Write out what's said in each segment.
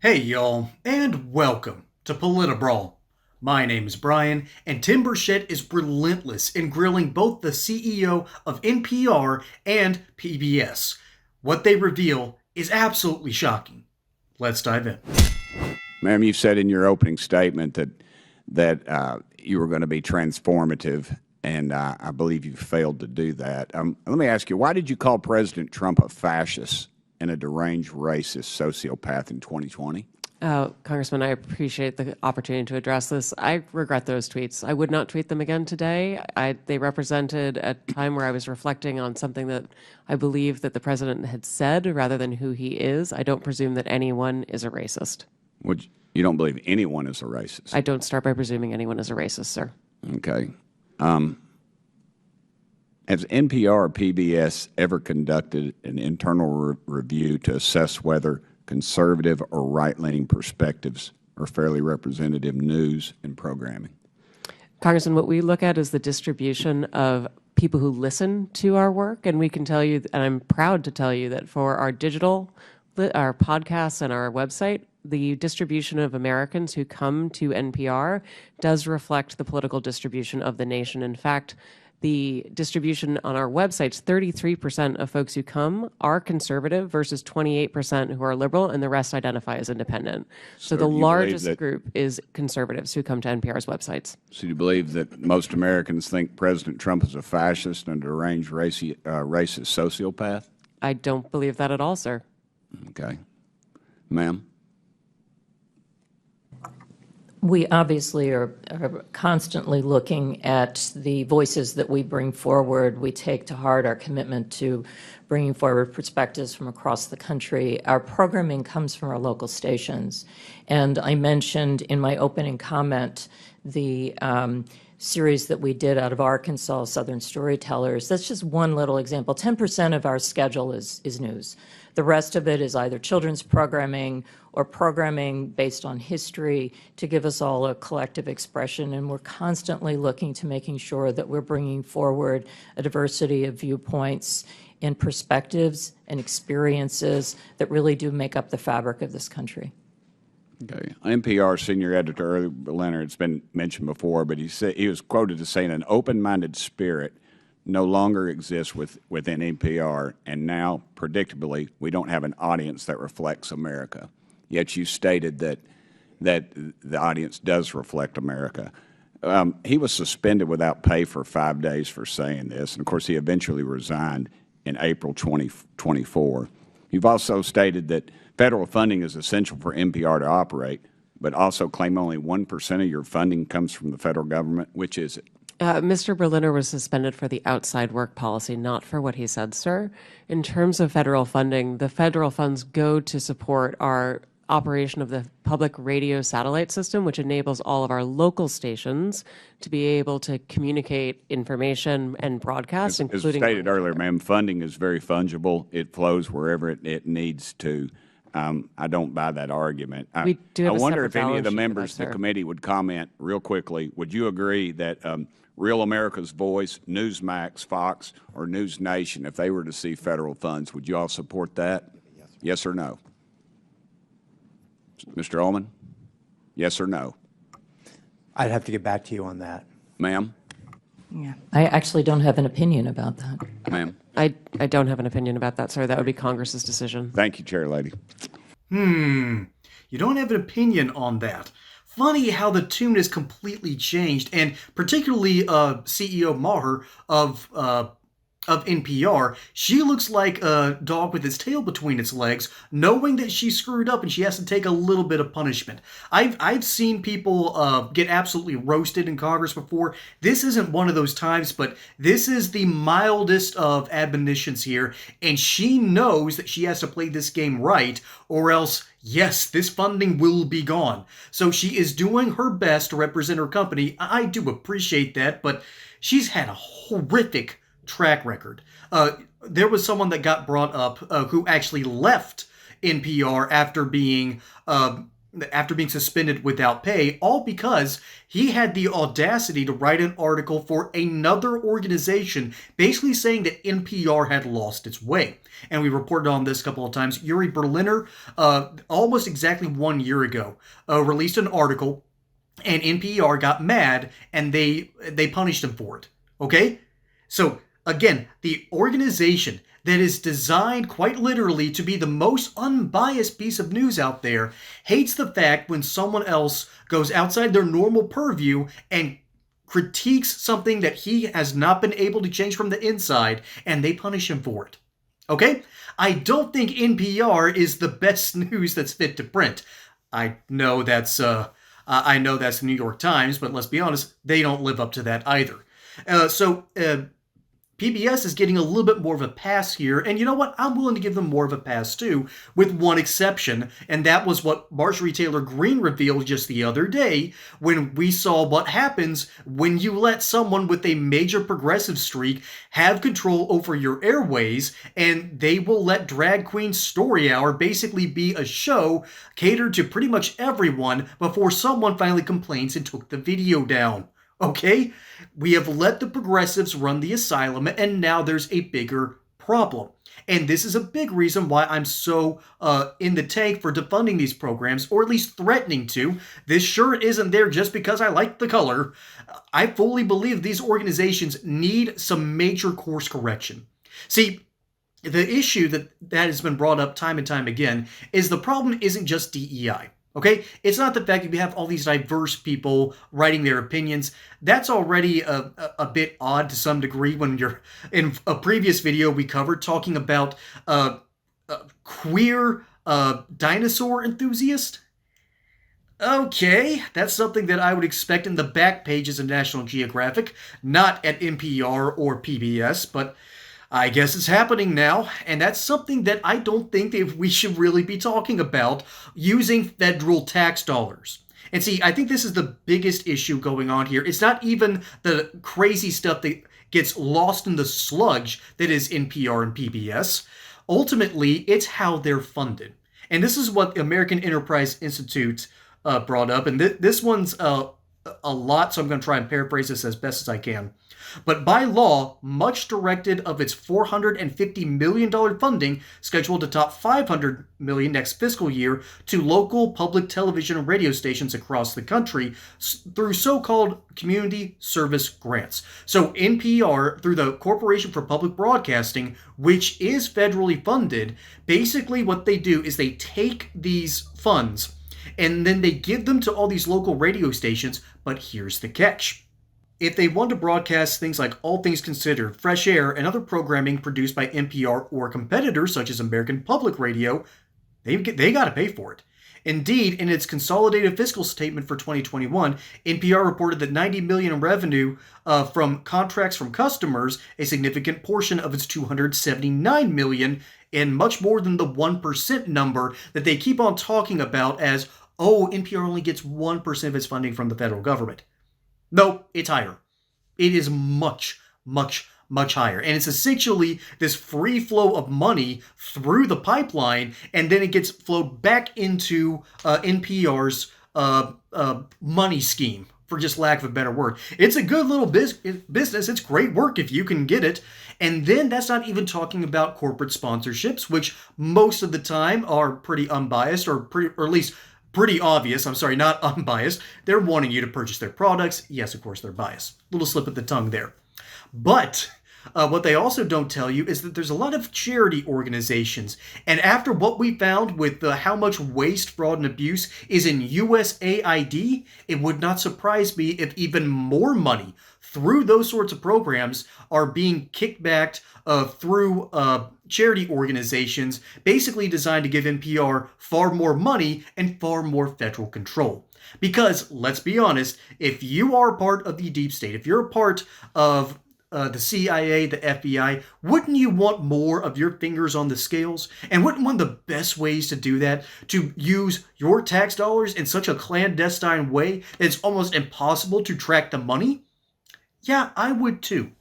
Hey y'all, and welcome to Politibrawl. My name is Brian, and Tim Burchett is relentless in grilling both the CEO of NPR and PBS. What they reveal is absolutely shocking. Let's dive in. Ma'am, you said in your opening statement that you were going to be transformative, and I believe you failed to do that. Let me ask you, why did you call President Trump a fascist and a deranged racist sociopath in 2020? Congressman, I appreciate the opportunity to address this. I regret those tweets. I would not tweet them again today. They represented a time where I was reflecting on something that I believe that the president had said rather than who he is. I don't presume that anyone is a racist. You don't believe anyone is a racist? I don't start by presuming anyone is a racist, sir. Okay. Has NPR or PBS ever conducted an internal review to assess whether conservative or right-leaning perspectives are fairly representative news and programming? Congressman, what we look at is the distribution of people who listen to our work, and we can tell you, and I'm proud to tell you that for our digital, our podcasts and our website, the distribution of Americans who come to NPR does reflect the political distribution of the nation. In fact, the distribution on our websites, 33% of folks who come are conservative versus 28% who are liberal, and the rest identify as independent. So the largest group is conservatives who come to NPR's websites. So you believe that most Americans think President Trump is a fascist and a deranged racist sociopath? I don't believe that at all, sir. Okay. Ma'am? We obviously are constantly looking at the voices that we bring forward. We take to heart our commitment to bringing forward perspectives from across the country. Our programming comes from our local stations. And I mentioned in my opening comment the series that we did out of Arkansas, Southern Storytellers. That's just one little example. 10% of our schedule is news. The rest of it is either children's programming or programming based on history to give us all a collective expression. And we're constantly looking to making sure that we're bringing forward a diversity of viewpoints and perspectives and experiences that really do make up the fabric of this country. Okay. NPR senior editor Earl Leonard, it's been mentioned before, but he was quoted as saying an open-minded spirit no longer exists within NPR, and now, predictably, we don't have an audience that reflects America. Yet you stated that the audience does reflect America. He was suspended without pay for 5 days for saying this, and of course he eventually resigned in April 2024. You've also stated that federal funding is essential for NPR to operate, but also claim only 1% of your funding comes from the federal government. Which is it? Mr. Berliner was suspended for the outside work policy, not for what he said, sir. In terms of federal funding, the federal funds go to support our operation of the public radio satellite system, which enables all of our local stations to be able to communicate information and broadcast, including— As stated earlier, ma'am, funding is very fungible. It flows wherever it needs to. I don't buy that argument. We do have I a wonder separate if any of the balance sheet for members that, of the sir. committee would comment real quickly. Would you agree that Real America's Voice, Newsmax, Fox, or News Nation, if they were to see federal funds, would you all support that? Yes or no? Mr. Ullman? Yes or no? I'd have to get back to you on that. Ma'am? Yeah. I actually don't have an opinion about that. Ma'am? I don't have an opinion about that, sir. That would be Congress's decision. Thank you, Chair Lady. You don't have an opinion on that. Funny how the tune has completely changed, and particularly CEO Maher of NPR, she looks like a dog with its tail between its legs, knowing that she screwed up and she has to take a little bit of punishment. I've seen people get absolutely roasted in Congress before. This isn't one of those times, but this is the mildest of admonitions here, and she knows that she has to play this game right, or else, yes, this funding will be gone. So she is doing her best to represent her company. I do appreciate that, but she's had a horrific track record. There was someone that got brought up who actually left NPR after being after being suspended without pay, all because he had the audacity to write an article for another organization basically saying that NPR had lost its way. And we reported on this a couple of times. Yuri Berliner, almost exactly 1 year ago, released an article, and NPR got mad and they punished him for it. Okay? So again, the organization that is designed quite literally to be the most unbiased piece of news out there hates the fact when someone else goes outside their normal purview and critiques something that he has not been able to change from the inside, and they punish him for it. Okay? I don't think NPR is the best news that's fit to print. I know that's the New York Times, but let's be honest, they don't live up to that either. PBS is getting a little bit more of a pass here, and you know what? I'm willing to give them more of a pass too, with one exception, and that was what Marjorie Taylor Greene revealed just the other day when we saw what happens when you let someone with a major progressive streak have control over your airways, and they will let Drag Queen Story Hour basically be a show catered to pretty much everyone before someone finally complains and took the video down. Okay? We have let the progressives run the asylum, and now there's a bigger problem. And this is a big reason why I'm so in the tank for defunding these programs, or at least threatening to. This shirt isn't there just because I like the color. I fully believe these organizations need some major course correction. See, the issue that has been brought up time and time again is the problem isn't just DEI. Okay? It's not the fact that we have all these diverse people writing their opinions. That's already a bit odd to some degree when you're in a previous video we covered talking about queer dinosaur enthusiast. Okay, that's something that I would expect in the back pages of National Geographic, not at NPR or PBS, but I guess it's happening now, and that's something that I don't think that we should really be talking about using federal tax dollars. And see, I think this is the biggest issue going on here. It's not even the crazy stuff that gets lost in the sludge that is NPR and PBS. Ultimately, it's how they're funded. And this is what the American Enterprise Institute brought up, and this one's a lot, so I'm going to try and paraphrase this as best as I can. But by law, much directed of its $450 million funding scheduled to top $500 million next fiscal year to local public television and radio stations across the country through so-called community service grants. So NPR, through the Corporation for Public Broadcasting, which is federally funded, basically what they do is they take these funds and then they give them to all these local radio stations, but here's the catch. If they want to broadcast things like All Things Considered, Fresh Air, and other programming produced by NPR or competitors such as American Public Radio, they got to pay for it. Indeed, in its consolidated fiscal statement for 2021, NPR reported that $90 million in revenue from contracts from customers, a significant portion of its $279 million, and much more than the 1% number that they keep on talking about as, oh, NPR only gets 1% of its funding from the federal government. No, it's higher. It is much, much, much higher. And it's essentially this free flow of money through the pipeline, and then it gets flowed back into NPR's money scheme, for just lack of a better word. It's a good little business. It's great work if you can get it. And then that's not even talking about corporate sponsorships, which most of the time are pretty unbiased, or at least pretty obvious. I'm sorry, not unbiased. They're wanting you to purchase their products. Yes, of course, they're biased. Little slip of the tongue there. But what they also don't tell you is that there's a lot of charity organizations. And after what we found with how much waste, fraud, and abuse is in USAID, it would not surprise me if even more money through those sorts of programs are being kicked back through charity organizations, basically designed to give NPR far more money and far more federal control. Because, let's be honest, if you are part of the deep state, if you're a part of the CIA, the FBI, wouldn't you want more of your fingers on the scales? And wouldn't one of the best ways to do that to use your tax dollars in such a clandestine way that it's almost impossible to track the money? Yeah, I would too.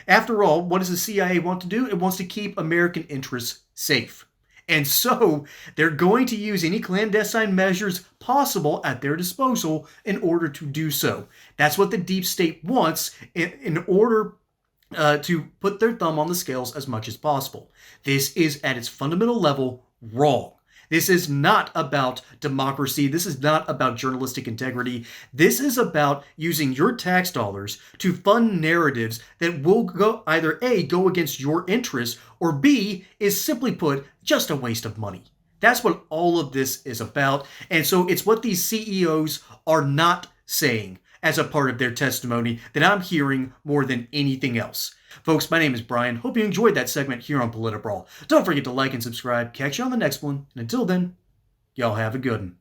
After all, what does the CIA want to do? It wants to keep American interests safe. And so they're going to use any clandestine measures possible at their disposal in order to do so. That's what the deep state wants in order to put their thumb on the scales as much as possible. This is at its fundamental level wrong. This is not about democracy. This is not about journalistic integrity. This is about using your tax dollars to fund narratives that will go either A, go against your interests, or B, is simply put, just a waste of money. That's what all of this is about. And so it's what these CEOs are not saying as a part of their testimony that I'm hearing more than anything else. Folks, my name is Brian. Hope you enjoyed that segment here on Politibrawl. Don't forget to like and subscribe. Catch you on the next one. And until then, y'all have a good one.